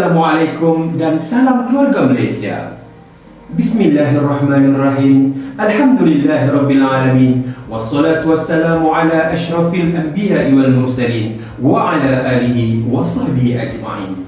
Assalamualaikum dan salam keluarga Malaysia. Bismillahirrahmanirrahim. Alhamdulillahirrabbilalamin. Wassalatu wassalamu ala ashrafil anbiya'i wal mursalin wa ala alihi wa sahbihi ajma'in.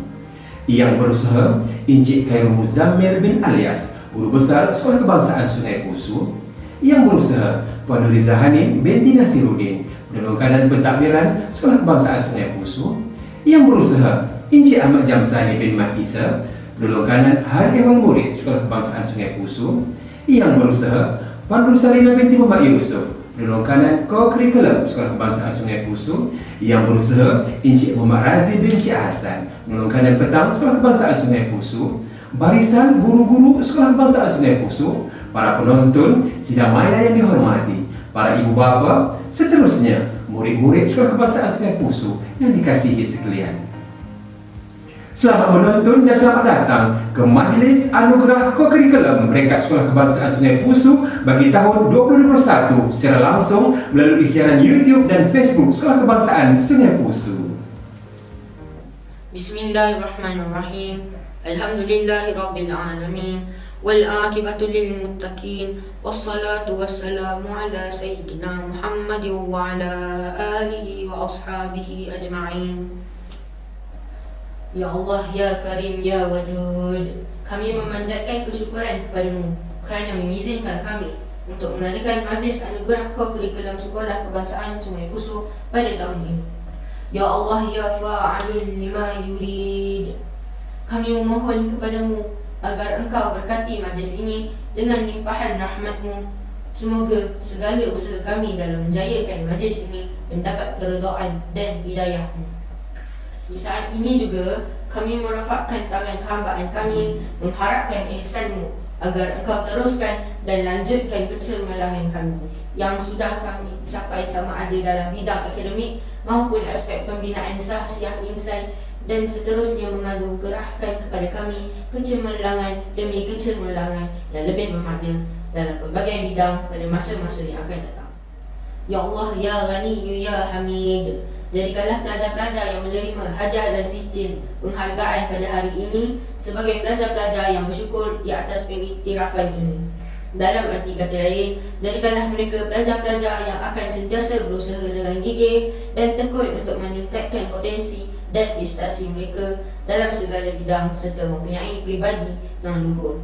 Yang berusaha Encik Khairul Muzammil bin Alias, Guru Besar Sekolah Kebangsaan Sungai Pusu. Yang berusaha Puan Nuriza Hanim binti Nasiruddin, Penolong Kanan Pentadbiran Sekolah Kebangsaan Sungai Pusu. Yang berusaha Encik Ahmad Jamsani bin Mat Isa, Penolong Kanan Hari Ehwal Murid Sekolah Kebangsaan Sungai Pusu. Yang berusaha Puan Rusalina binti Muhammad Yusuf, Penolong Kanan Co-Curriculum Sekolah Kebangsaan Sungai Pusu. Yang berusaha Encik Muhammad Razif bin Cik Hassan, Penolong Kanan Petang Sekolah Kebangsaan Sungai Pusu. Barisan guru-guru Sekolah Kebangsaan Sungai Pusu, para penonton sidang maya yang dihormati, para ibu bapa, seterusnya murid-murid Sekolah Kebangsaan Sungai Pusu yang dikasihi sekalian. Selamat menonton dan selamat datang ke Majlis Anugerah Co-Curriculum Peringkat Sekolah Kebangsaan Sungai Pusu bagi tahun 2021 secara langsung melalui siaran YouTube dan Facebook Sekolah Kebangsaan Sungai Pusu. Bismillahirrahmanirrahim. Alhamdulillahirrabbilalamin. Wal-aqibatu lil-muttaqin. Wassalatu wassalamu ala sayyidina Muhammad wa ala alihi wa ashabihi ajma'in. Ya Allah, Ya Karim, Ya Wadud, kami memanjatkan kesyukuran kepadamu kerana mengizinkan kami untuk mengadakan Majlis Anugerah Co-Curriculum Sekolah Kebangsaan Sungai Pusu pada tahun ini. Ya Allah, Ya Fa'alul lima yurid, kami memohon kepadamu agar engkau berkati majlis ini dengan limpahan rahmatmu. Semoga segala usaha kami dalam menjayakan majlis ini mendapat keredaan dan hidayahmu. Di saat ini juga kami merafakkan tangan kehambaan kami mengharapkan ihsanmu agar engkau teruskan dan lanjutkan kecemerlangan kami yang sudah kami capai sama ada dalam bidang akademik maupun aspek pembinaan sahsiah insan, dan seterusnya menganugerahkan kepada kami kecemerlangan demi kecemerlangan yang lebih bermakna dalam pelbagai bidang pada masa-masa yang akan datang. Ya Allah, Ya Ghani, Ya Hamid, jadikanlah pelajar-pelajar yang menerima hadiah dan sijil penghargaan pada hari ini sebagai pelajar-pelajar yang bersyukur di atas pengiktirafan ini. Dalam arti kata lain, jadikanlah mereka pelajar-pelajar yang akan sentiasa berusaha dengan gigih dan tekun untuk meningkatkan potensi dan prestasi mereka dalam segala bidang serta mempunyai pribadi yang luhur.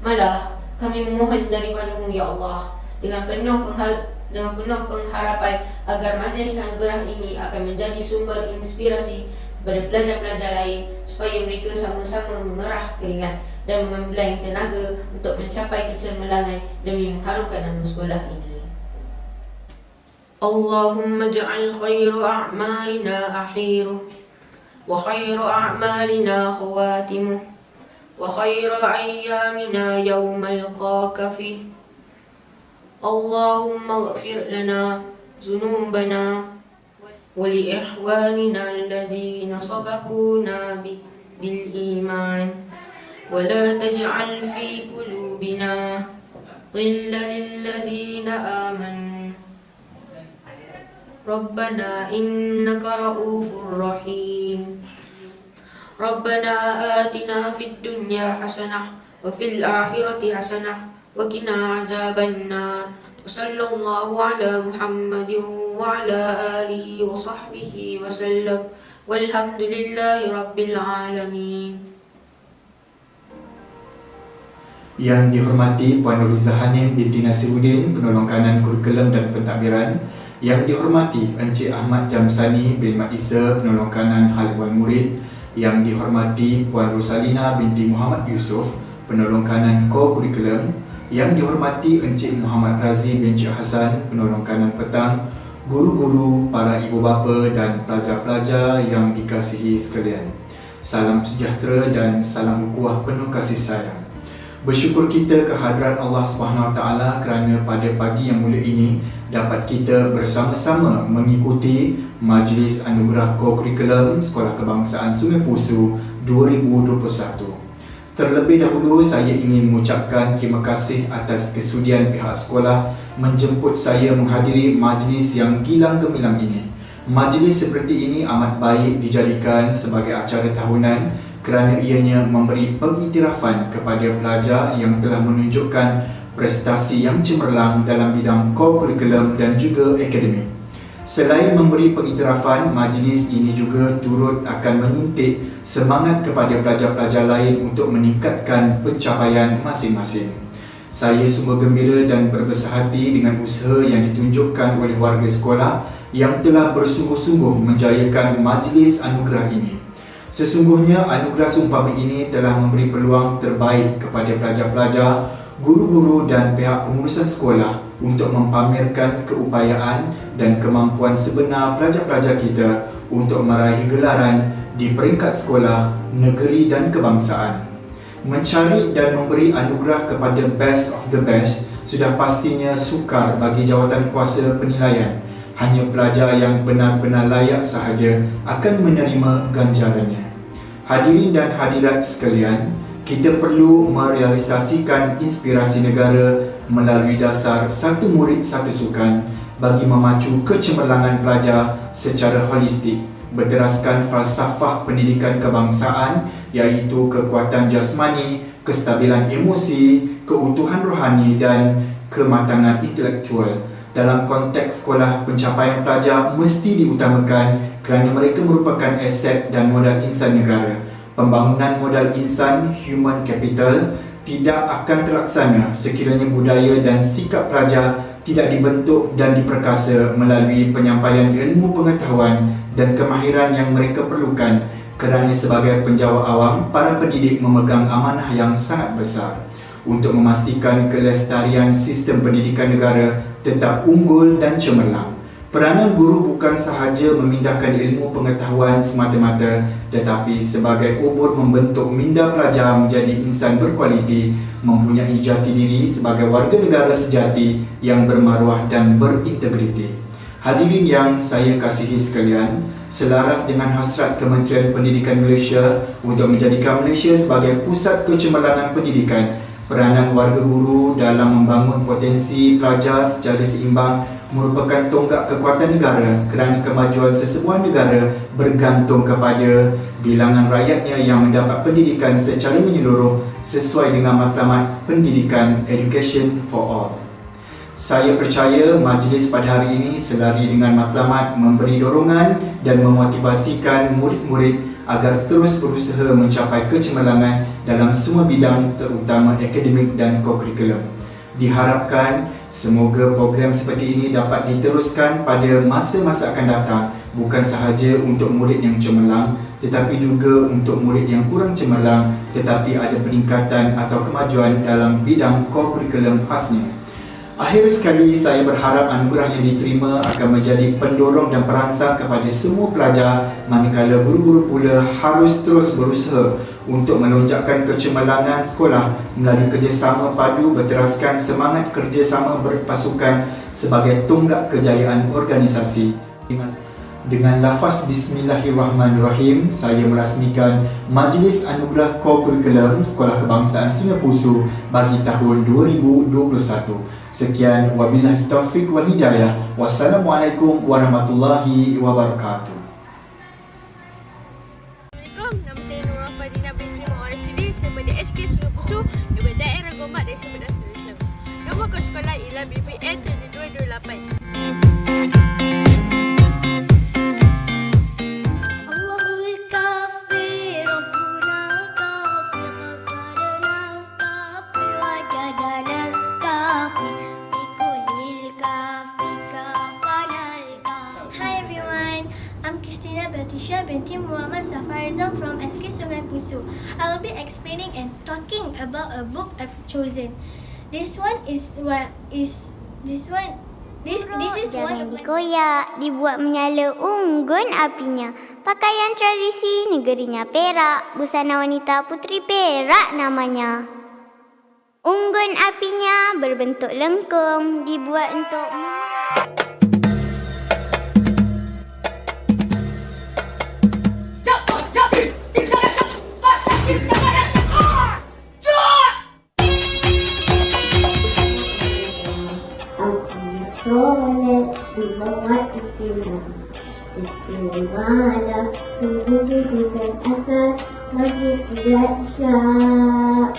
Malah, kami memohon daripadamu, Ya Allah, dengan penuh pengharapan agar majlis anugerah ini akan menjadi sumber inspirasi kepada pelajar-pelajar lain supaya mereka sama-sama mengerah keringat dan mengembelang tenaga untuk mencapai kecemerlangan demi mengharumkan nama sekolah ini. Allahumma ja'al khairu a'malina akhiruh wa khairu a'malina khawatimuh wa khairu ayyamina yawma alqaka fih. Allahumma ighfir lana dhunubana wa li ikhwanina allazina sabaquna bil iman wa la taj'al fi qulubina ghillan lil ladzina amanu Rabbana innaka ra'ufur rahim. Rabbana atina fid dunya hasanah wa fil akhirati hasanah wa qina azabannar. Sallallahu ala Muhammadin wa ala alihi wa sahbihi wa sallam. Walhamdulillahi rabbil alamin. Yang dihormati Puan Nuriza Hanim binti Nasiruddin, Penolong Kanan Kurikulum dan Pentadbiran. Yang dihormati Encik Ahmad Jamsani bin Mat Isa, Penolong Kanan Hari Ehwal Murid. Yang dihormati Puan Rusalina binti Muhammad Yusuf, Penolong Kanan Co-Curriculum. Yang dihormati Encik Muhammad Razif bin Cik Hassan, Penolong Kanan Petang, guru-guru, para ibu bapa dan pelajar-pelajar yang dikasihi sekalian. Salam sejahtera dan salam ukhuwah penuh kasih sayang. Bersyukur kita kehadrat Allah SWT kerana pada pagi yang mulia ini dapat kita bersama-sama mengikuti Majlis Anugerah Co-Curriculum Sekolah Kebangsaan Sungai Pusu 2021. Terlebih dahulu, saya ingin mengucapkan terima kasih atas kesudian pihak sekolah menjemput saya menghadiri majlis yang gilang gemilang ini. Majlis seperti ini amat baik dijadikan sebagai acara tahunan kerana ianya memberi pengiktirafan kepada pelajar yang telah menunjukkan prestasi yang cemerlang dalam bidang kurikulum dan juga akademik. Selain memberi pengiktirafan, majlis ini juga turut akan menyuntik semangat kepada pelajar-pelajar lain untuk meningkatkan pencapaian masing-masing. Saya sungguh gembira dan berbesar hati dengan usaha yang ditunjukkan oleh warga sekolah yang telah bersungguh-sungguh menjayakan majlis anugerah ini. Sesungguhnya anugerah seumpama ini telah memberi peluang terbaik kepada pelajar-pelajar, guru-guru dan pihak pengurusan sekolah untuk mempamerkan keupayaan dan kemampuan sebenar pelajar-pelajar kita untuk meraih gelaran di peringkat sekolah, negeri dan kebangsaan. Mencari dan memberi anugerah kepada best of the best sudah pastinya sukar bagi jawatan kuasa penilaian. Hanya pelajar yang benar-benar layak sahaja akan menerima ganjarannya. Hadirin dan hadirat sekalian, kita perlu merealisasikan inspirasi negara melalui dasar satu murid satu sukan bagi memacu kecemerlangan pelajar secara holistik berteraskan falsafah pendidikan kebangsaan iaitu kekuatan jasmani, kestabilan emosi, keutuhan rohani dan kematangan intelektual. Dalam konteks sekolah, pencapaian pelajar mesti diutamakan kerana mereka merupakan aset dan modal insan negara. Pembangunan modal insan, human capital, tidak akan terlaksana sekiranya budaya dan sikap pelajar tidak dibentuk dan diperkasa melalui penyampaian ilmu pengetahuan dan kemahiran yang mereka perlukan, kerana sebagai penjawat awam, para pendidik memegang amanah yang sangat besar untuk memastikan kelestarian sistem pendidikan negara tetap unggul dan cemerlang. Peranan guru bukan sahaja memindahkan ilmu pengetahuan semata-mata, tetapi sebagai obor membentuk minda pelajar menjadi insan berkualiti, mempunyai jati diri sebagai warga negara sejati yang bermaruah dan berintegriti. Hadirin yang saya kasihi sekalian, selaras dengan hasrat Kementerian Pendidikan Malaysia untuk menjadikan Malaysia sebagai pusat kecemerlangan pendidikan, peranan warga guru dalam membangun potensi pelajar secara seimbang merupakan tonggak kekuatan negara, kerana kemajuan sesebuah negara bergantung kepada bilangan rakyatnya yang mendapat pendidikan secara menyeluruh sesuai dengan matlamat pendidikan Education for All. Saya percaya majlis pada hari ini selari dengan matlamat memberi dorongan dan memotivasikan murid-murid agar terus berusaha mencapai kecemerlangan dalam semua bidang terutama akademik dan kurikulum. Diharapkan semoga program seperti ini dapat diteruskan pada masa-masa akan datang, bukan sahaja untuk murid yang cemerlang tetapi juga untuk murid yang kurang cemerlang tetapi ada peningkatan atau kemajuan dalam bidang kurikulum khasnya. Akhir sekali, saya berharap anugerah yang diterima akan menjadi pendorong dan perangsang kepada semua pelajar, manakala guru-guru pula harus terus berusaha untuk melonjakkan kecemerlangan sekolah melalui kerjasama padu berteraskan semangat kerjasama berpasukan sebagai tonggak kejayaan organisasi. Dengan lafaz Bismillahirrahmanirrahim, saya merasmikan Majlis Anugerah Kurikulum Sekolah Kebangsaan Sungai Pusu bagi tahun 2021. Sekian, wabillahi taufiq wal hidayah. Wassalamualaikum warahmatullahi wabarakatuh. Assalamualaikum, nama saya Nurul Fadina binti Mawar Sidi, saya daripada SK Sungai Pusu, daripada daerah Gombak dari Sebenar Selesem. Nombor kod sekolah ialah BPN 7228. Binti Muhammad Safarizam from SK Sungai Pusu. I will be explaining and talking about a book I've chosen. This is one Jangan dikoyak, dibuat menyala unggun apinya. Pakaian tradisi negerinya Perak, busana wanita puteri Perak namanya. Unggun apinya berbentuk lengkung, dibuat untuk solat dibawa Islam. Bismillah, subuh dan asar lagi tidak syak.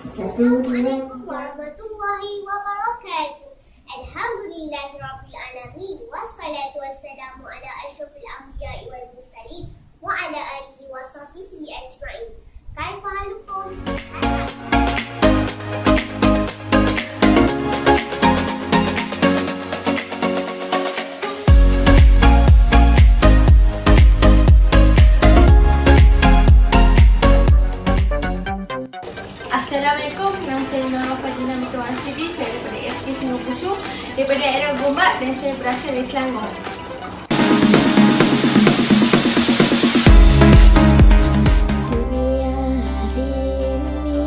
Assalamualaikum warahmatullahi wabarakatuh. Alhamdulillahirabbil alamin wassalatu wassalamu ala asyrafil anbiya'i wal mursalin wa ala alihi wa sahbihi ajma'in. Kaifa halukum? Assalamualaikum, nama saya Nurul Fadina Binti Marsidi. Saya daripada SK Sungai Pusu, daripada daerah Gombak dan saya berasal dari Selangor. Dunia hari ini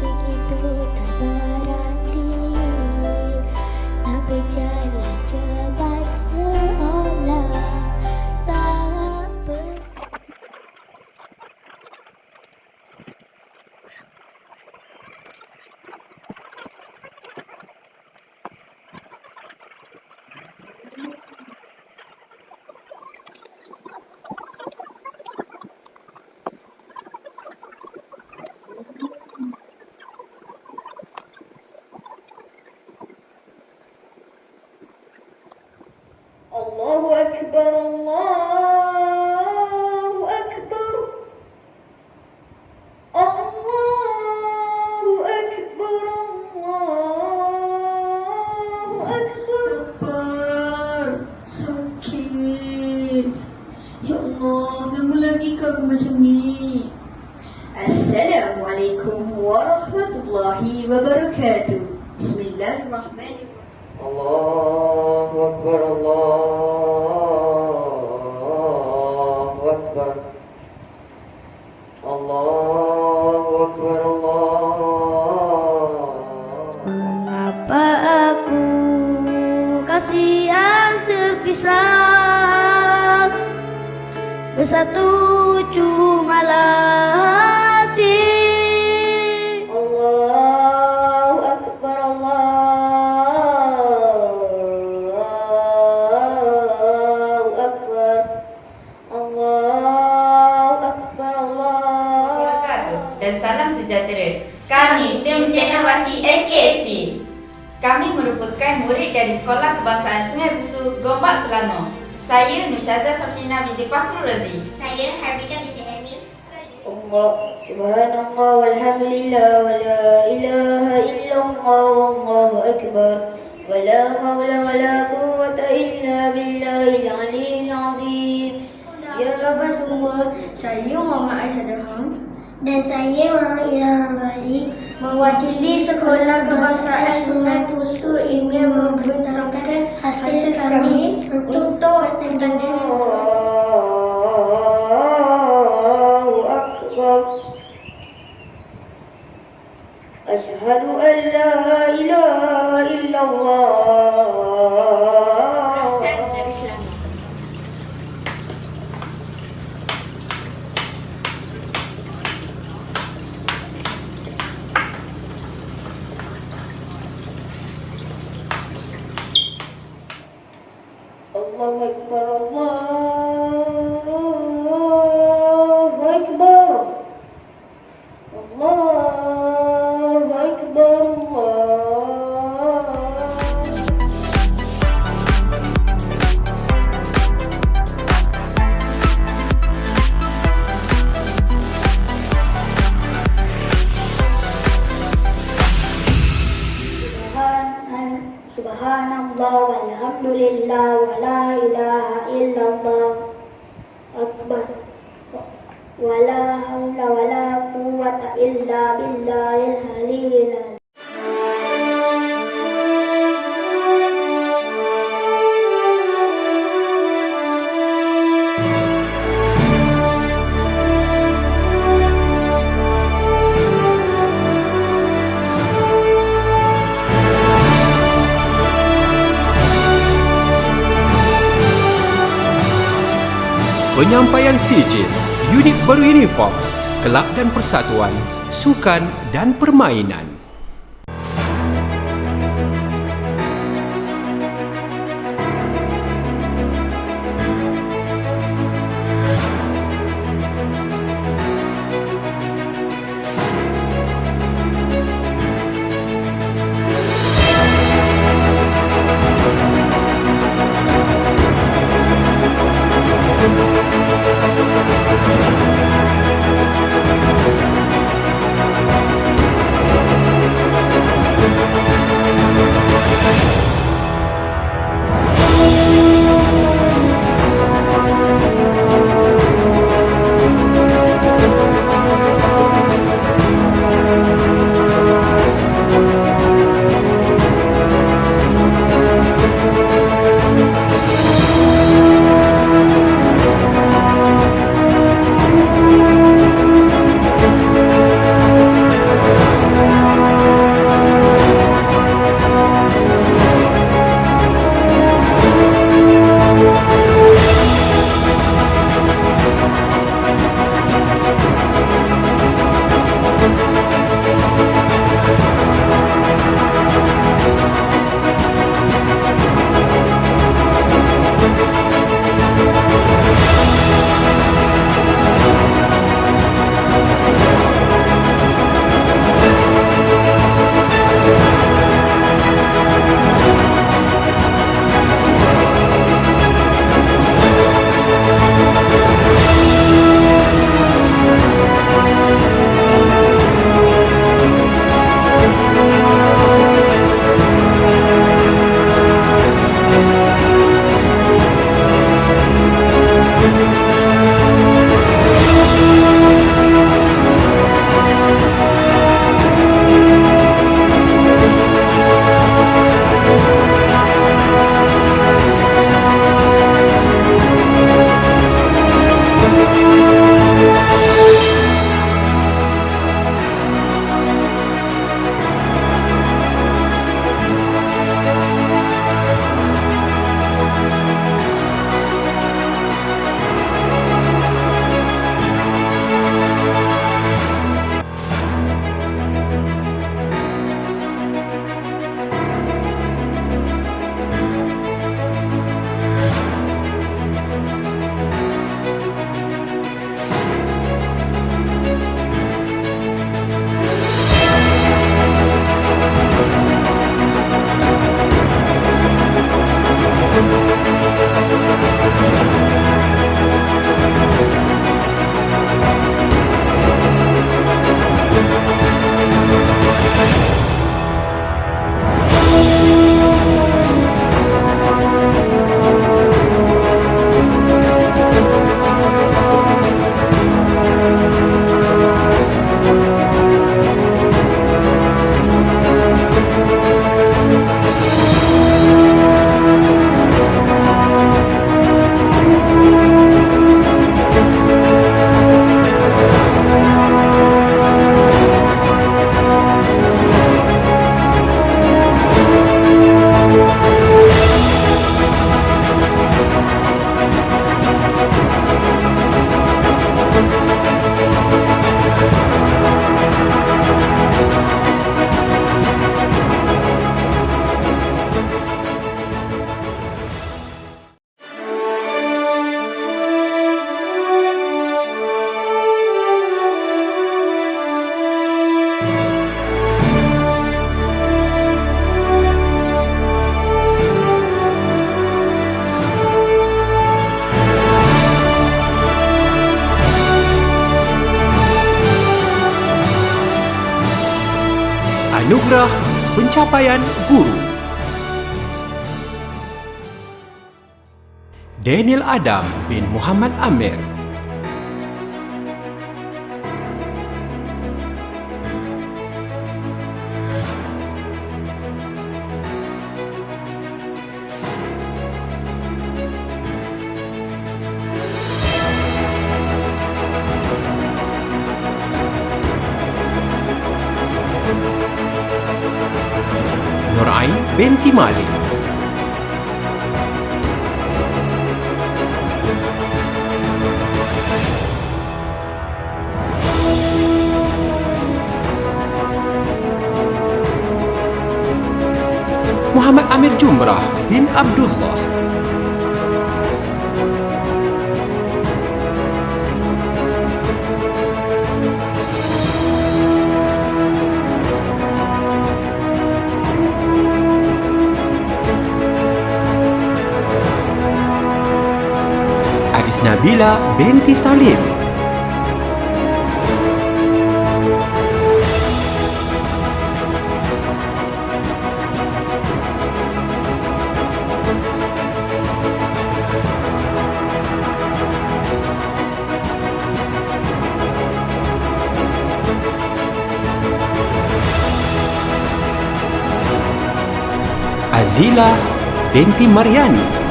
begitu tak berarti, tak berjalan cepat seolah tak ber. Allahu Akbar, Allahu Akbar, Allahu Akbar, Allahu Akbar. Sakit. Ya Allah, memang lagi kau macam ni. Assalamualaikum warahmatullahi wabarakatuh. Bismillahirrahmanirrahim. Allahu Akbar, Allahu Akbar, Allahu Akbar, Allah. Mengapa aku kasih yang terpisah, bersatu cumalah hati. Allahu Akbar, Allahu Akbar, Allahu Akbar, Wabarakatuh dan salam sejahtera. Kami tim Teknovasi SKSP. Kami merupakan murid dari Sekolah Kebangsaan Sungai Pusu, Gombak, Selangor. Saya Nusyazah Safina binti Fakhrul Razi. Saya Harbika binti Hamid. Allah subhanallah walhamdulillah wa la ilaha illallah wallahu akbar wa la hawla wa la quwwata illa billahil aliyyil azim. Ya Bapak semua, saya Muhammad Aisyah Darham dan saya Muhammad Ilham Bali mewakili Sekolah Kebangsaan Sungai Pusu ingin membentangkan hasil kami untuk pertandingan. Allahu akbar. Asyhadu an la ilaha illallah. Dari Selangor. Allahu akbar, Allahu akbar, Allahu akbar, Allah. Subhanallah walhamdulillah wa la ilaha illallah akbar wa la hawla wa la quwwata illa billahil aliyyil azim. Penyampaian sijil, unit baru uniform, kelab dan persatuan, sukan dan permainan. Anugerah Pencapaian Guru. Daniel Adam bin Muhammad Amir. Nurain binti Malik. Muhammad Amir Jumrah bin Abdullah. Adis Nabila binti Salim. Azila binti Maryani.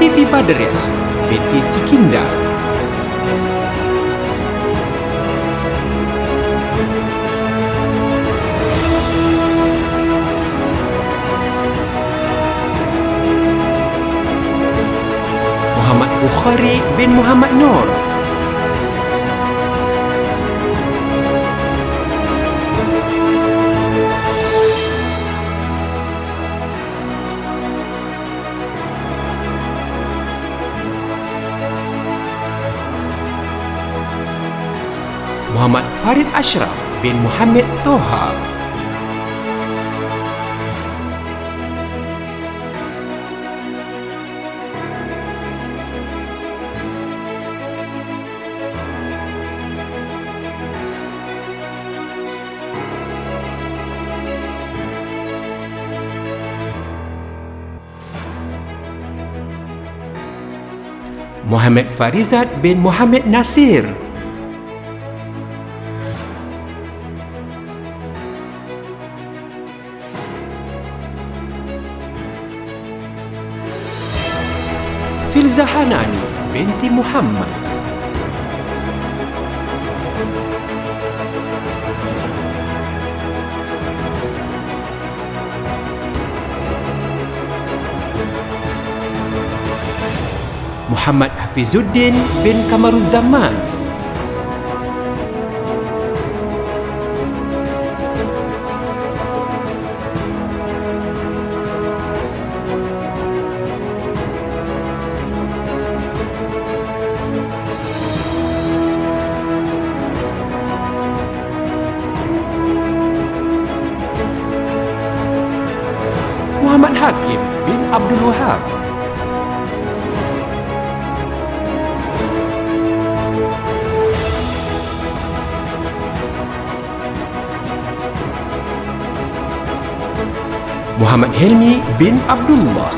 Siti Badriah binti Sukinda. Muhammad Bukhari bin Muhammad Nur. Muhammad Farid Ashraf bin Muhammad Toha. Muhammad Farizat bin Muhammad Nasir. Filza Hanani binti Muhammad. Muhammad Hafizuddin bin Kamaruzzaman. Muhammad Hakim bin Abdul Wahab. Muhammad Helmi bin Abdullah.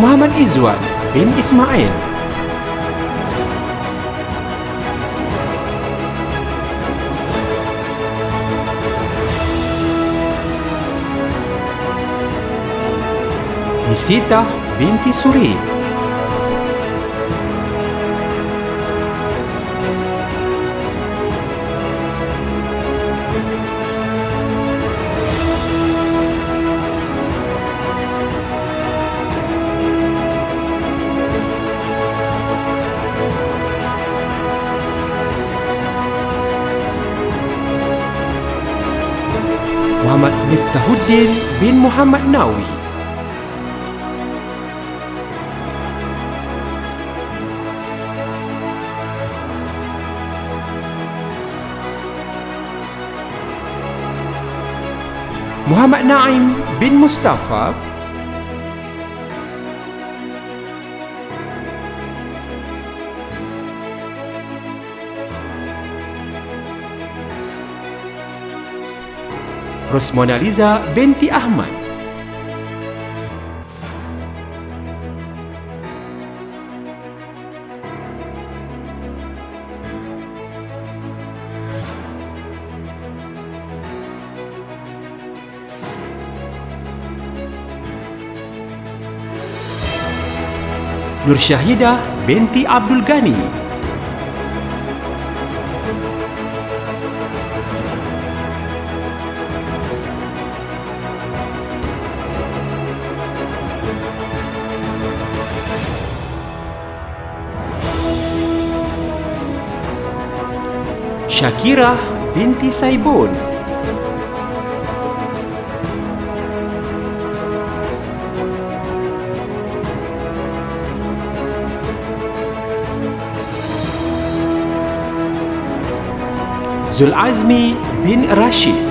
Muhammad Izwan bin Ismail. Nisita binti Suri. Muhammad Miftahuddin bin Muhammad Nawi. Muhammad Naim bin Mustafa. Rosmona Liza binti Ahmad. Nur Syahidah binti Abdul Ghani. Syakirah binti Saibun. Zulazmi bin Rashid.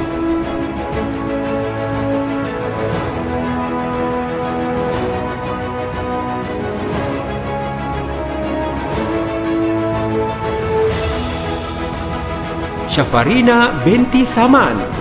Syafarina binti Saman.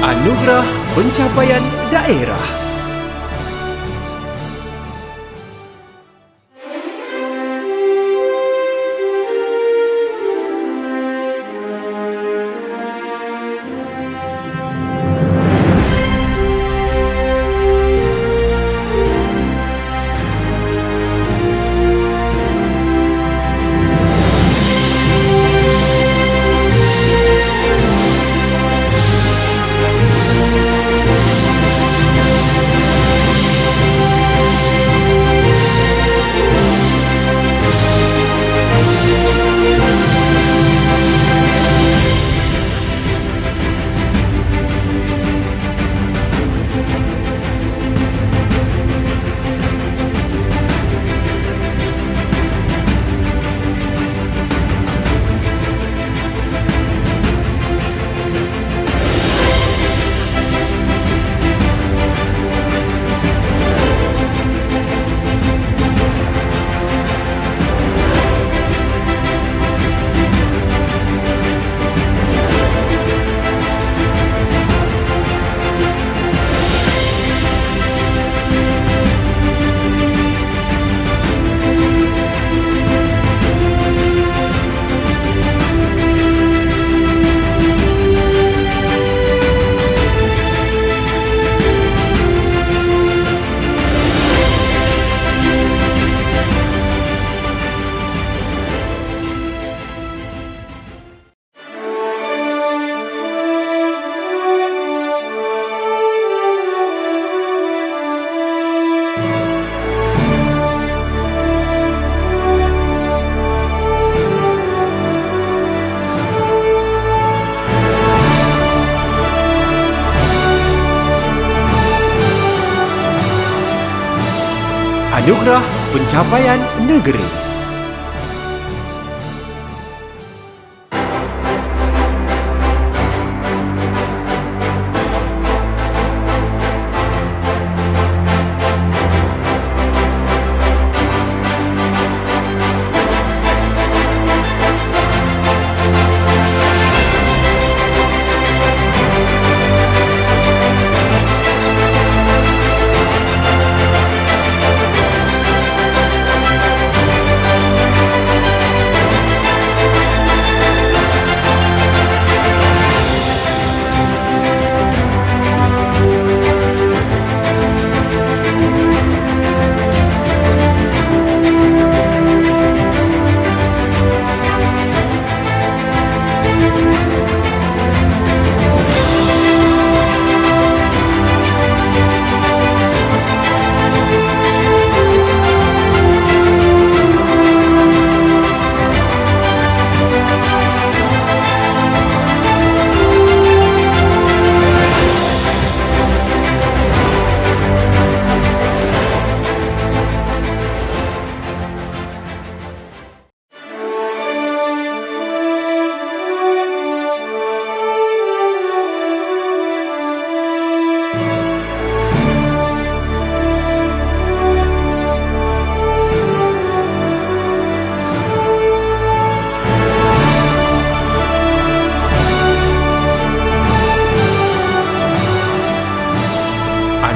Anugerah Pencapaian Daerah. Anugerah Pencapaian Negeri.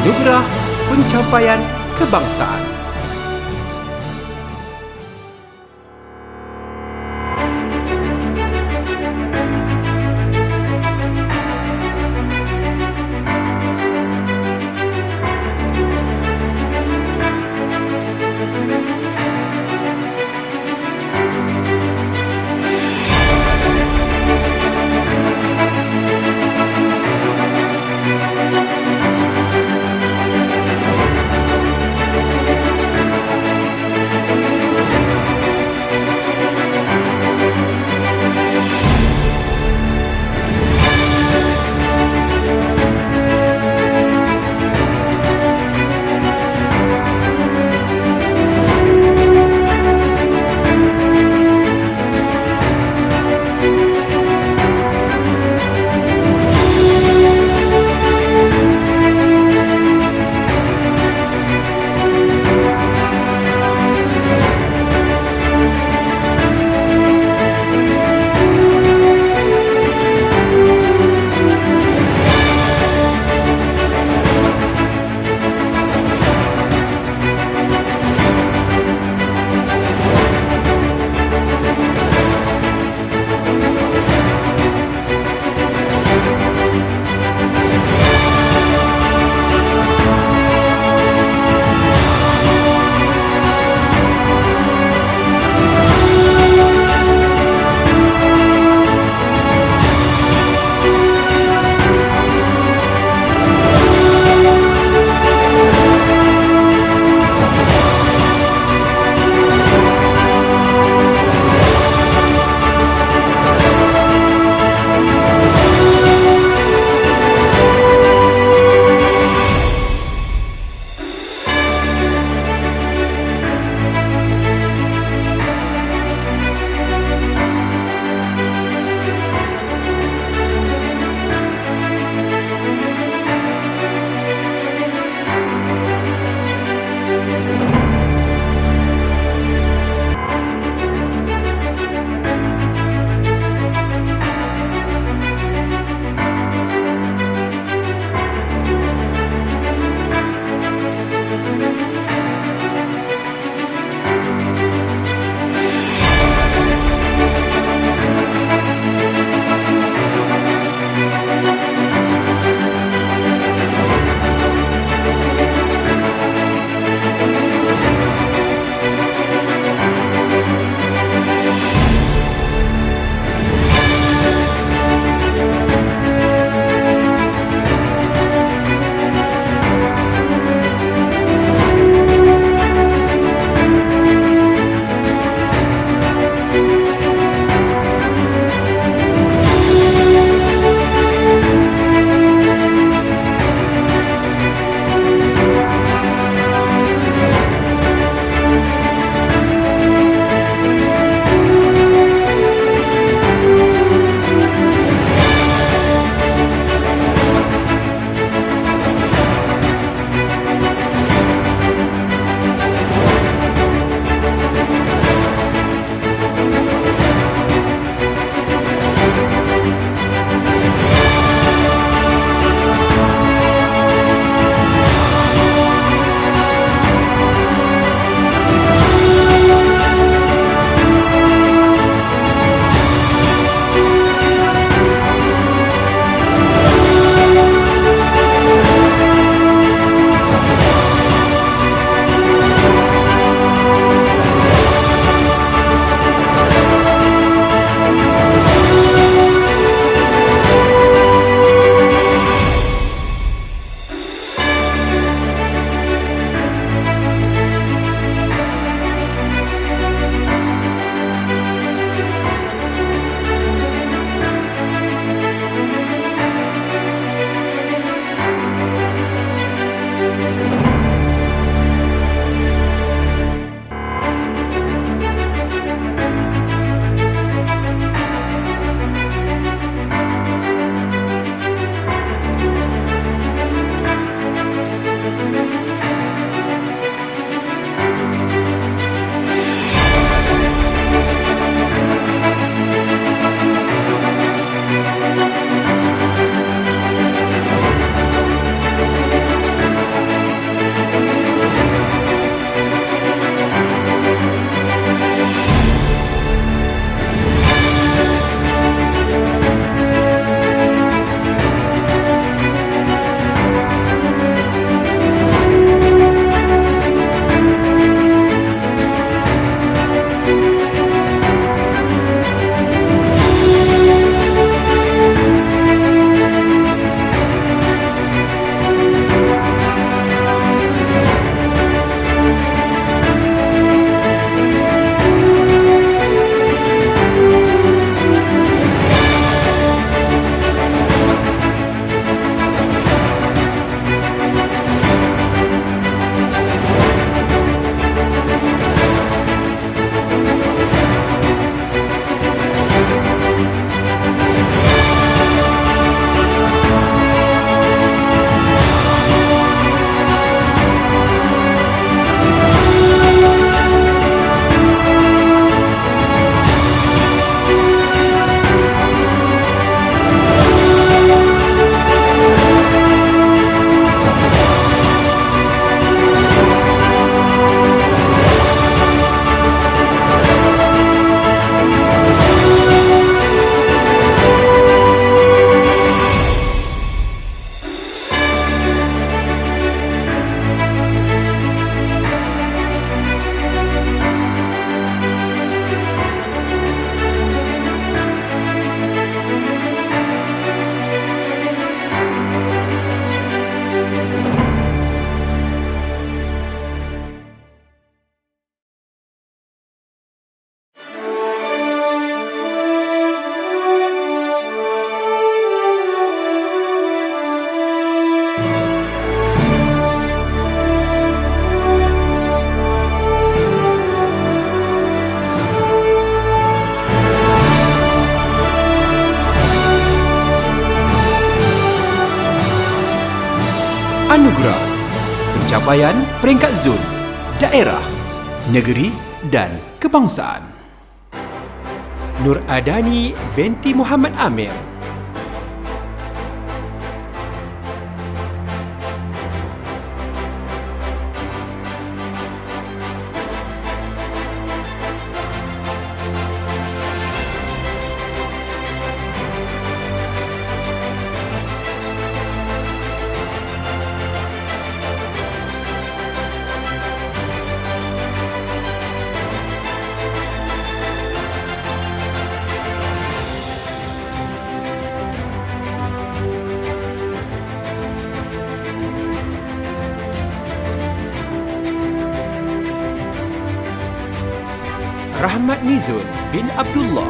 Anugerah Pencapaian Kebangsaan. anugerah, pencapaian peringkat zon, daerah, negeri dan kebangsaan. Nur Adani binti Muhammad Amir. Rahmat Nizun bin Abdullah.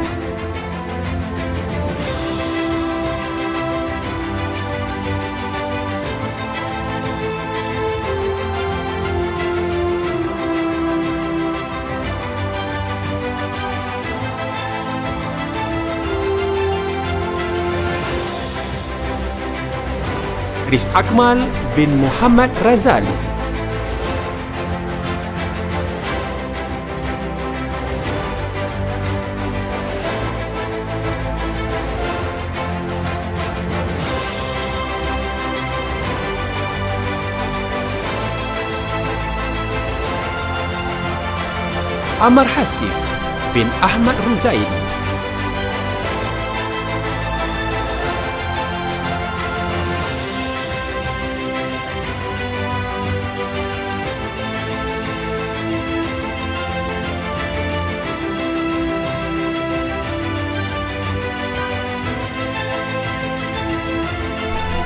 Chris Akmal bin Muhammad Razali. Amar Hasif bin Ahmad Ruzaidi.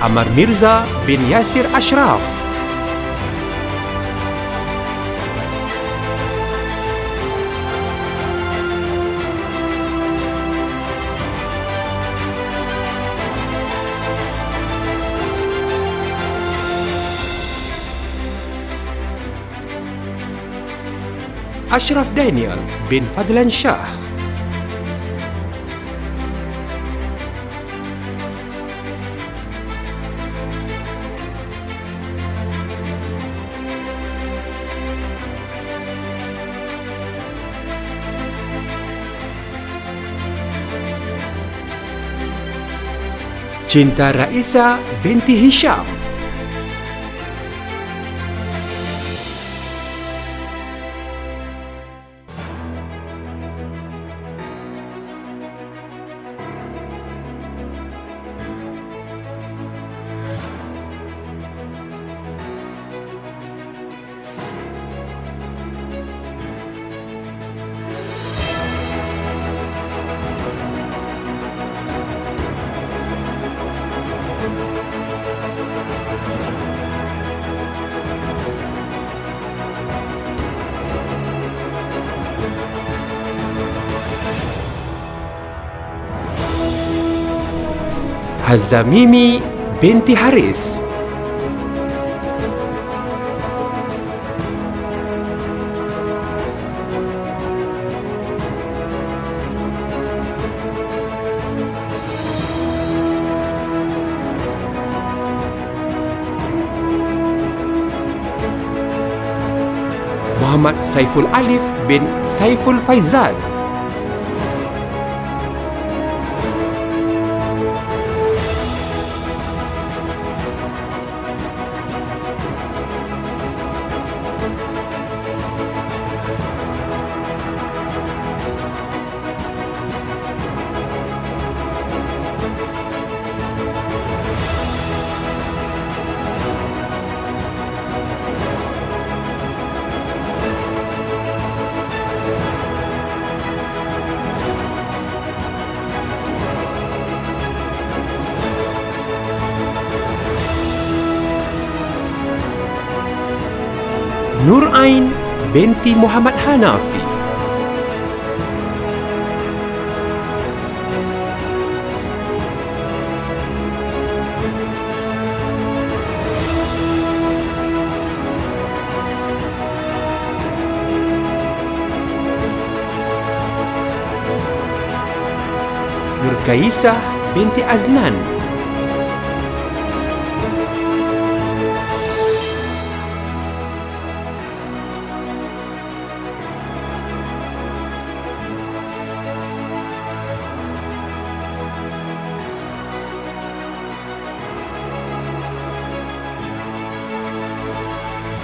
Amar Mirza bin Yasir Ashraf. Ashraf Daniel bin Fadlan Shah. Cinta Raisa binti Hisham. Hazamimi binti Haris. Muhammad Saiful Alif bin Saiful Faizal. Nur Ain binti Muhammad Hanafi. Nur Kaisah binti Aznan.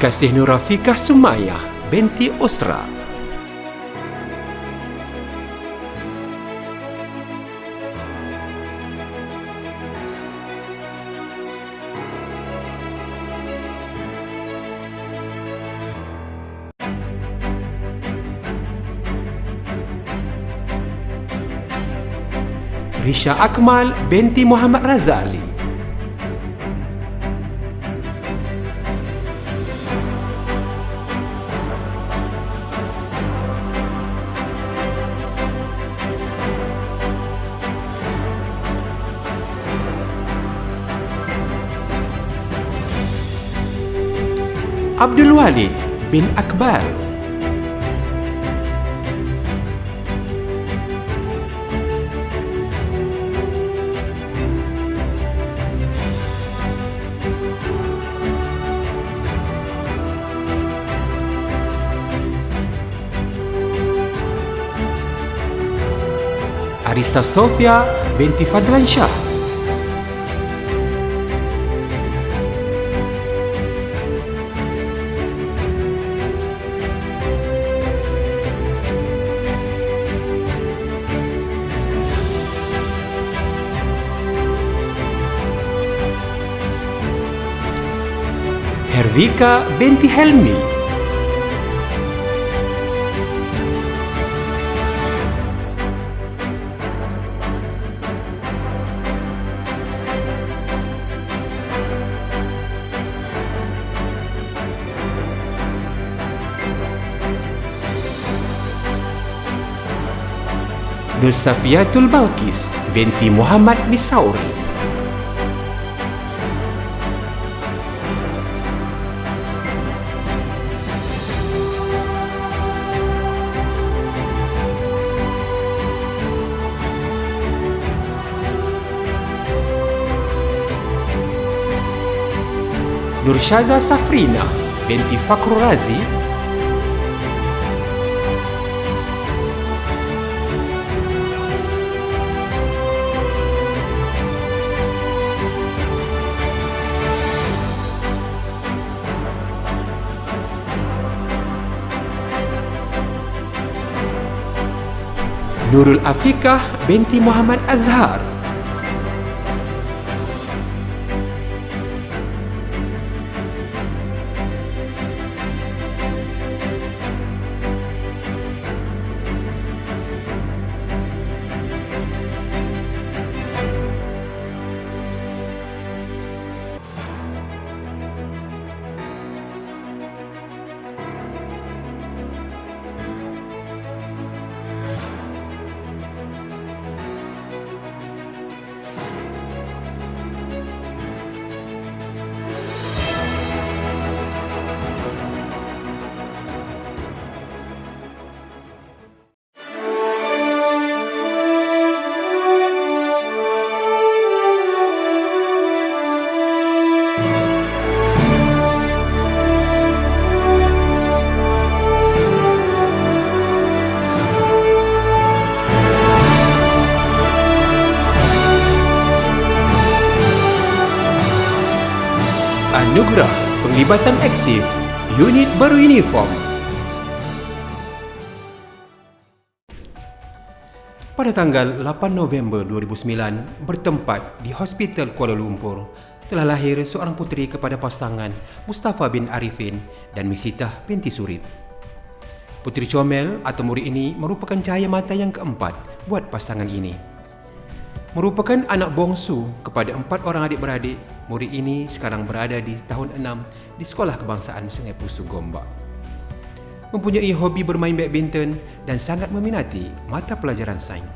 Kekasih Nur Rafiqah Sumayyah binti Usra. Risha Akmal binti Muhammad Razali. Abdul Walid bin Akbar. Arissa Sofia binti Fadlan Shah. Hervika binti Helmi. Nur Safiatul Balkis binti Muhammad Nisauri. Nur Syaza Safrina binti Fakrul Razi. Nurul Afiqah binti Muhammad Azhar. Anugerah Penglibatan Aktif Unit Baru Uniform. Pada tanggal 8 November 2009 bertempat di Hospital Kuala Lumpur telah lahir seorang puteri kepada pasangan Mustafa bin Arifin dan Misitah binti Surip. Puteri comel atau muri ini merupakan cahaya mata yang keempat buat pasangan ini. Merupakan anak bongsu kepada 4 orang adik-beradik, murid ini sekarang berada di tahun 6 di Sekolah Kebangsaan Sungai Pusu, Gombak. Mempunyai hobi bermain badminton dan sangat meminati mata pelajaran sains.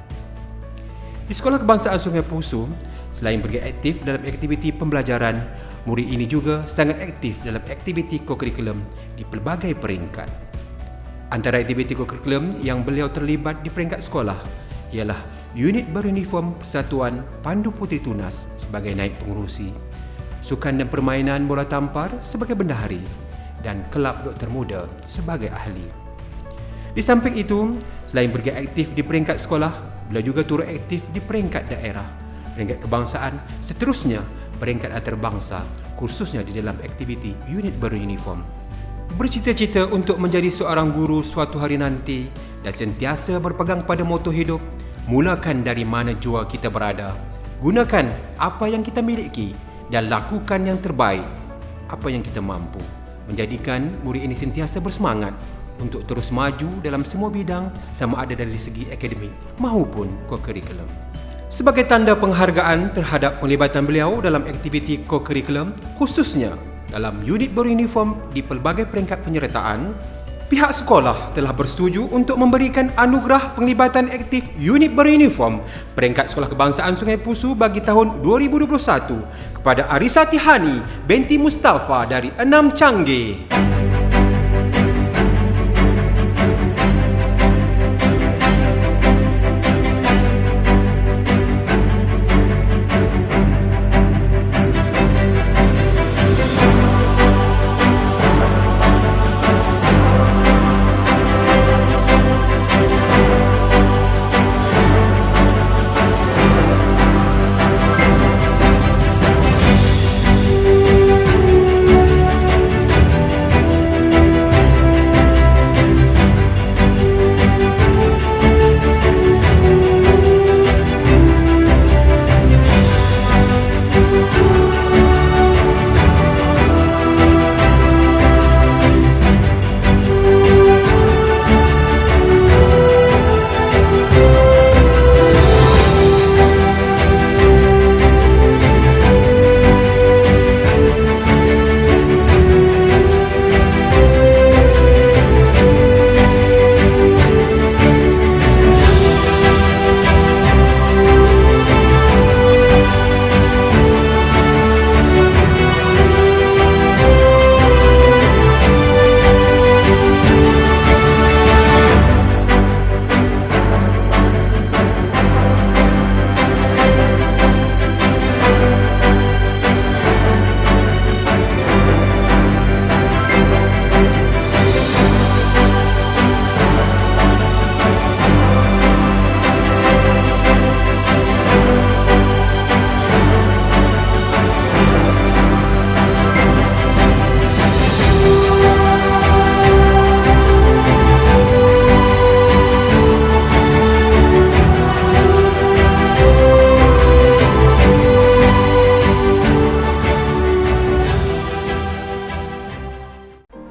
Di Sekolah Kebangsaan Sungai Pusu, selain bergerak aktif dalam aktiviti pembelajaran, murid ini juga sangat aktif dalam aktiviti kokurikulum di pelbagai peringkat. Antara aktiviti kokurikulum yang beliau terlibat di peringkat sekolah ialah Unit Beruniform Persatuan Pandu Puteri Tunas sebagai naib pengurusi, Sukan dan Permainan Bola Tampar sebagai bendahari dan Kelab Doktor Muda sebagai ahli. Di samping itu, selain bergerak aktif di peringkat sekolah, beliau juga turut aktif di peringkat daerah, peringkat kebangsaan, seterusnya peringkat antarabangsa, khususnya di dalam aktiviti Unit Beruniform. Bercita-cita untuk menjadi seorang guru suatu hari nanti dan sentiasa berpegang pada moto hidup, mulakan dari mana jua kita berada. Gunakan apa yang kita miliki dan lakukan yang terbaik apa yang kita mampu. Menjadikan murid ini sentiasa bersemangat untuk terus maju dalam semua bidang, sama ada dari segi akademik maupun co-curriculum. Sebagai tanda penghargaan terhadap penglibatan beliau dalam aktiviti co-curriculum, khususnya dalam unit beruniform di pelbagai peringkat penyertaan, pihak sekolah telah bersetuju untuk memberikan anugerah penglibatan aktif unit beruniform peringkat Sekolah Kebangsaan Sungai Pusu bagi tahun 2021 kepada Arisa Tihani binti Mustafa dari 6 Canggih.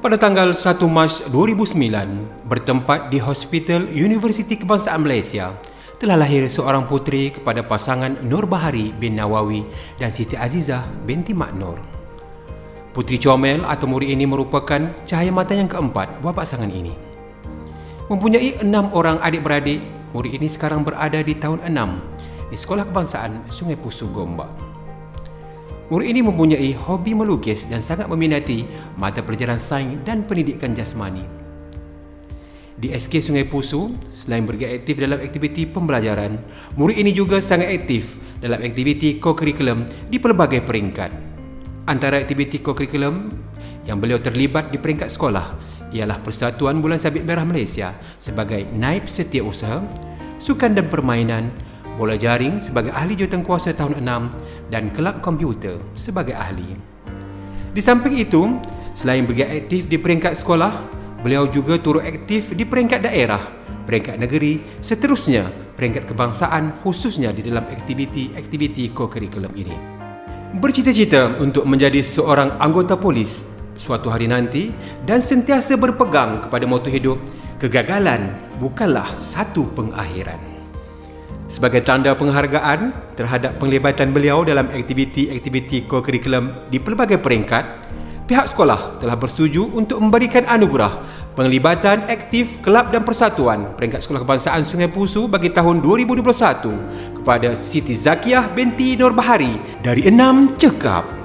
Pada tanggal 1 Mac 2009, bertempat di Hospital Universiti Kebangsaan Malaysia, telah lahir seorang puteri kepada pasangan Nur Bahari bin Nawawi dan Siti Azizah binti Mak Nur. Puteri comel atau murid ini merupakan cahaya mata yang keempat buat pasangan ini. Mempunyai 6 orang adik-beradik, murid ini sekarang berada di tahun 6 di Sekolah Kebangsaan Sungai Pusu, Gombak. Murid ini mempunyai hobi melukis dan sangat meminati mata pelajaran sains dan pendidikan jasmani. Di SK Sungai Pusu, selain bergiat aktif dalam aktiviti pembelajaran, murid ini juga sangat aktif dalam aktiviti co-curriculum di pelbagai peringkat. Antara aktiviti co-curriculum yang beliau terlibat di peringkat sekolah ialah Persatuan Bulan Sabit Merah Malaysia sebagai naib setiausaha, sukan dan permainan, bola jaring sebagai ahli jurutankuasa tahun 6 dan kelab komputer sebagai ahli. Di samping itu, selain bergiat aktif di peringkat sekolah, beliau juga turut aktif di peringkat daerah, peringkat negeri, seterusnya peringkat kebangsaan khususnya di dalam aktiviti co-curriculum ini. Bercita-cita untuk menjadi seorang anggota polis suatu hari nanti dan sentiasa berpegang kepada moto hidup, kegagalan bukanlah satu pengakhiran. Sebagai tanda penghargaan terhadap penglibatan beliau dalam aktiviti co-curriculum di pelbagai peringkat, pihak sekolah telah bersetuju untuk memberikan anugerah penglibatan aktif kelab dan persatuan peringkat Sekolah Kebangsaan Sungai Pusu bagi tahun 2021 kepada Siti Zakiah binti Nur Bahari dari 6 Cekap.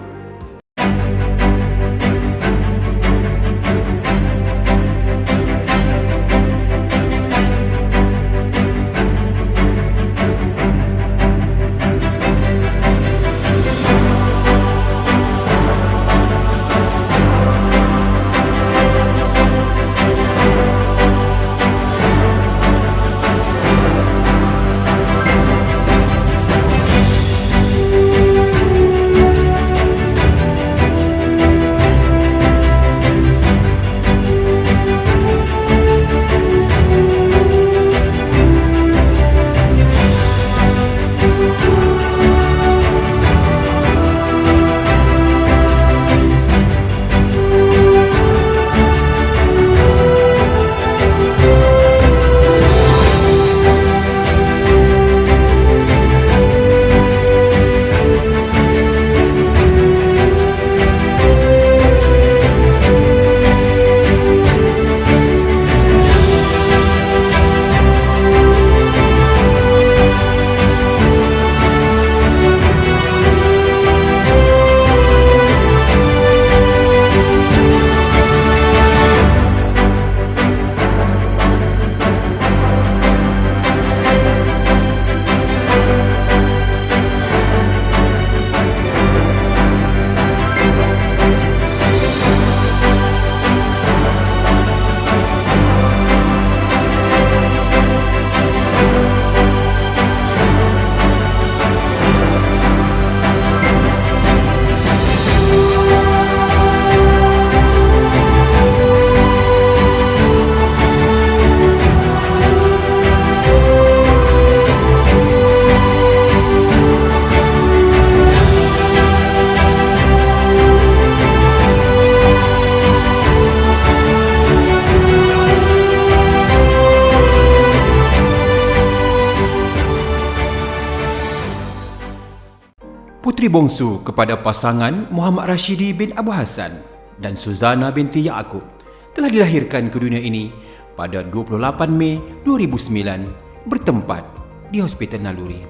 putri bongsu kepada pasangan Muhammad Rashidi bin Abu Hassan dan Suzana binti Yaakob telah dilahirkan ke dunia ini pada 28 Mei 2009 bertempat di Hospital Naluri.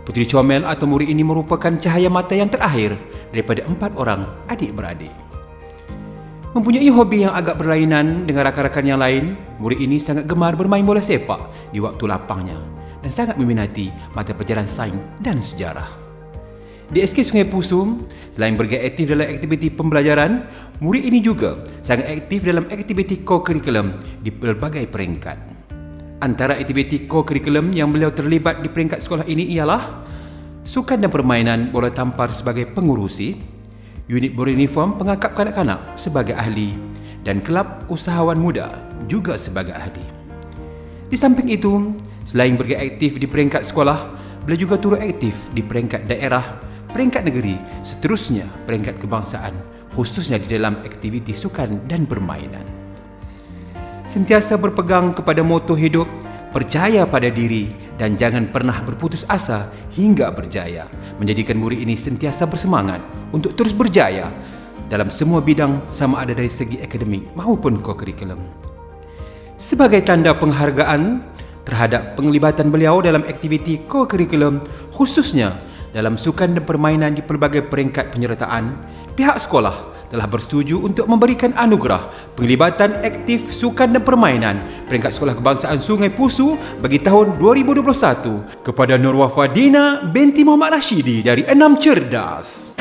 Puteri comel atau murid ini merupakan cahaya mata yang terakhir daripada 4 orang adik-beradik. Mempunyai hobi yang agak berlainan dengan rakan-rakan yang lain, murid ini sangat gemar bermain bola sepak di waktu lapangnya dan sangat meminati mata pelajaran sains dan sejarah. Di SK Sungai Pusung, selain bergaya aktif dalam aktiviti pembelajaran, murid ini juga sangat aktif dalam aktiviti co-curriculum di pelbagai peringkat. Antara aktiviti co-curriculum yang beliau terlibat di peringkat sekolah ini ialah sukan dan permainan bola tampar sebagai pengurusi, unit beruniform pengakap kanak-kanak sebagai ahli dan kelab usahawan muda juga sebagai ahli. Di samping itu, selain bergaya aktif di peringkat sekolah, beliau juga turut aktif di peringkat daerah, peringkat negeri, seterusnya peringkat kebangsaan, khususnya di dalam aktiviti sukan dan permainan. Sentiasa berpegang kepada moto hidup, percaya pada diri dan jangan pernah berputus asa hingga berjaya, menjadikan murid ini sentiasa bersemangat untuk terus berjaya dalam semua bidang sama ada dari segi akademik maupun co-curriculum. Sebagai tanda penghargaan terhadap penglibatan beliau dalam aktiviti co-curriculum, khususnya dalam sukan dan permainan di pelbagai peringkat penyertaan, pihak sekolah telah bersetuju untuk memberikan anugerah penglibatan aktif sukan dan permainan peringkat Sekolah Kebangsaan Sungai Pusu bagi tahun 2021 kepada Nur Wafadina binti Muhammad Rashidi dari Enam Cerdas.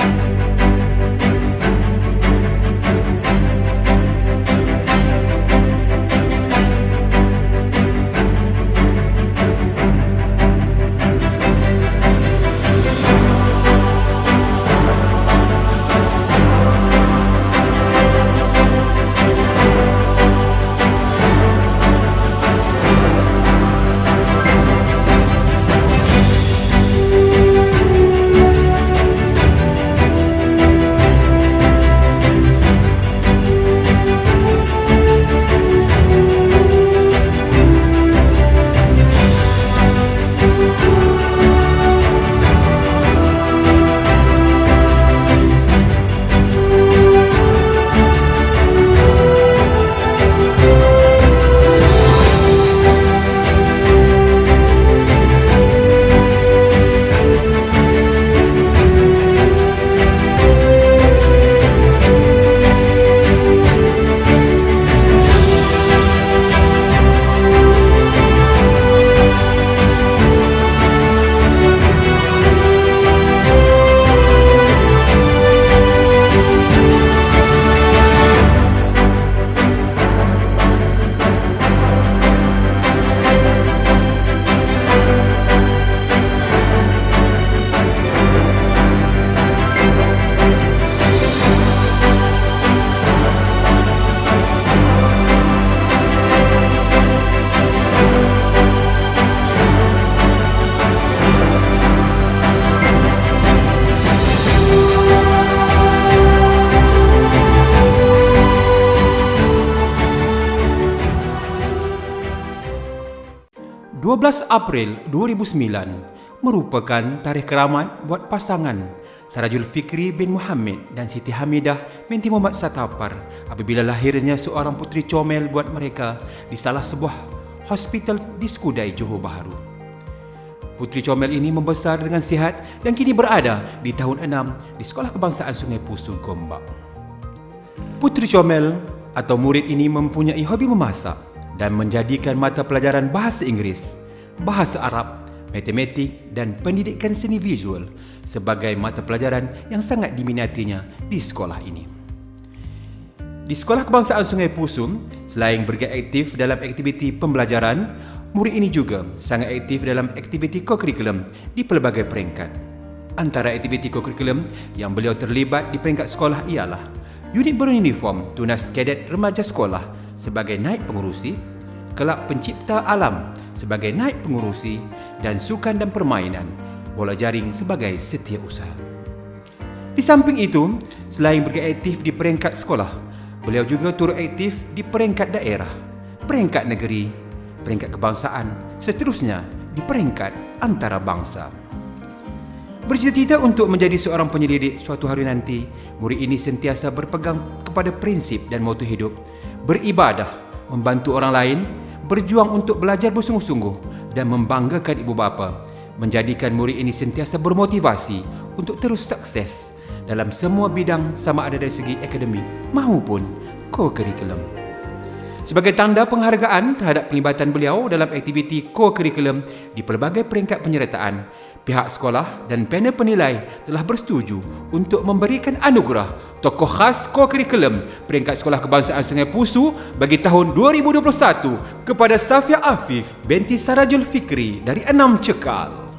April 2009 merupakan tarikh keramat buat pasangan Sarajul Fikri bin Muhammad dan Siti Hamidah binti Muhammad Satapar apabila lahirnya seorang puteri comel buat mereka di salah sebuah hospital di Skudai, Johor Bahru. Puteri comel ini membesar dengan sihat dan kini berada di tahun 6 di Sekolah Kebangsaan Sungai Pusu, Gombak. Puteri comel atau murid ini mempunyai hobi memasak dan menjadikan mata pelajaran bahasa Inggeris, bahasa Arab, matematik dan pendidikan seni visual sebagai mata pelajaran yang sangat diminatinya di sekolah ini. Di Sekolah Kebangsaan Sungai Pusu, selain bergaya aktif dalam aktiviti pembelajaran, murid ini juga sangat aktif dalam aktiviti co-curriculum di pelbagai peringkat. Antara aktiviti co-curriculum yang beliau terlibat di peringkat sekolah ialah unit beruniform Tunas Kadet Remaja Sekolah sebagai naib pengurusi, Kelab Pencipta Alam sebagai naib pengurusi dan sukan dan permainan bola jaring sebagai setiausaha. Di samping itu, selain bergaya aktif di peringkat sekolah, beliau juga turut aktif di peringkat daerah, peringkat negeri, peringkat kebangsaan, seterusnya di peringkat antarabangsa. Bercita-cita untuk menjadi seorang penyelidik suatu hari nanti, murid ini sentiasa berpegang kepada prinsip dan moto hidup, beribadah, membantu orang lain, berjuang untuk belajar bersungguh-sungguh dan membanggakan ibu bapa, menjadikan murid ini sentiasa bermotivasi untuk terus sukses dalam semua bidang sama ada dari segi akademik maupun co-curriculum. Sebagai tanda penghargaan terhadap pelibatan beliau dalam aktiviti co-curriculum di pelbagai peringkat penyertaan, pihak sekolah dan panel penilai telah bersetuju untuk memberikan anugerah tokoh khas co-curriculum peringkat Sekolah Kebangsaan Sungai Pusu bagi tahun 2021 kepada Safia Afif binti Sarajul Fikri dari 6 Cekal.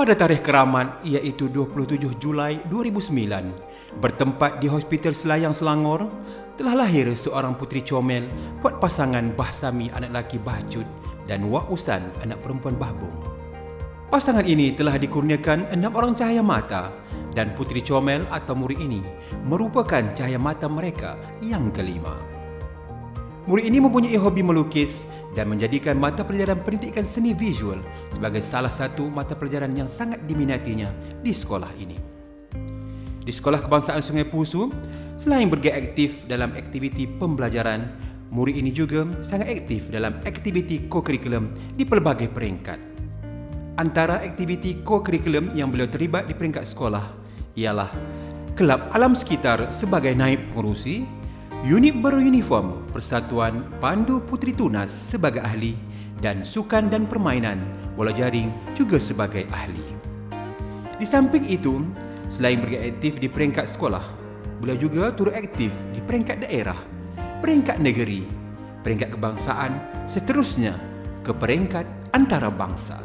Pada tarikh keramat iaitu 27 Julai 2009, bertempat di Hospital Selayang Selangor, telah lahir seorang puteri comel buat pasangan Bahsami anak lelaki Bahcut dan Wak Usan anak perempuan Bahbung. Pasangan ini telah dikurniakan 6 orang cahaya mata dan puteri comel atau murid ini merupakan cahaya mata mereka yang kelima. Murid ini mempunyai hobi melukis dan menjadikan mata pelajaran pendidikan seni visual sebagai salah satu mata pelajaran yang sangat diminatinya di sekolah ini. Di Sekolah Kebangsaan Sungai Pusu, selain bergiat aktif dalam aktiviti pembelajaran, murid ini juga sangat aktif dalam aktiviti co-curriculum di pelbagai peringkat. Antara aktiviti co-curriculum yang beliau terlibat di peringkat sekolah ialah Kelab Alam Sekitar sebagai naib pengurusi, unit beruniform Persatuan Pandu Puteri Tunas sebagai ahli dan sukan dan permainan bola jaring juga sebagai ahli. Di samping itu, selain bergiat aktif di peringkat sekolah, beliau juga turut aktif di peringkat daerah, peringkat negeri, peringkat kebangsaan, seterusnya ke peringkat antarabangsa.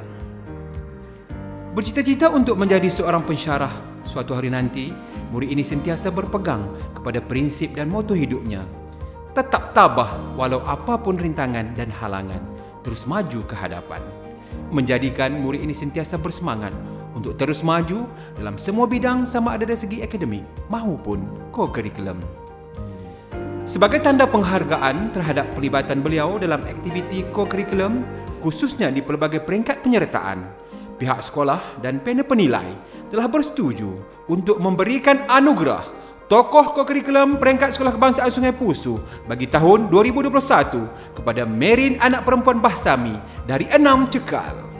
Bercita-cita untuk menjadi seorang pensyarah suatu hari nanti, murid ini sentiasa berpegang kepada prinsip dan moto hidupnya. Tetap tabah walau apapun rintangan dan halangan, terus maju ke hadapan. Menjadikan murid ini sentiasa bersemangat untuk terus maju dalam semua bidang sama ada dari segi akademik maupun co-curriculum. Sebagai tanda penghargaan terhadap pelibatan beliau dalam aktiviti co-curriculum, khususnya di pelbagai peringkat penyertaan, pihak sekolah dan panel penilai telah bersetuju untuk memberikan anugerah tokoh co-curriculum peringkat Sekolah Kebangsaan Sungai Pusu bagi tahun 2021 kepada Merin anak perempuan Bahsami dari 6 Cekal.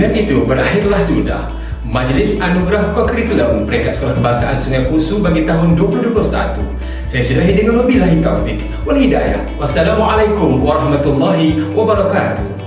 Dengan itu berakhirlah sudah Majlis Anugerah Kokurikulum peringkat Sekolah Kebangsaan Sungai Pusu bagi tahun 2021. Saya sudahi dengan wabillahi taufik wal hidayah. Wassalamualaikum warahmatullahi wabarakatuh.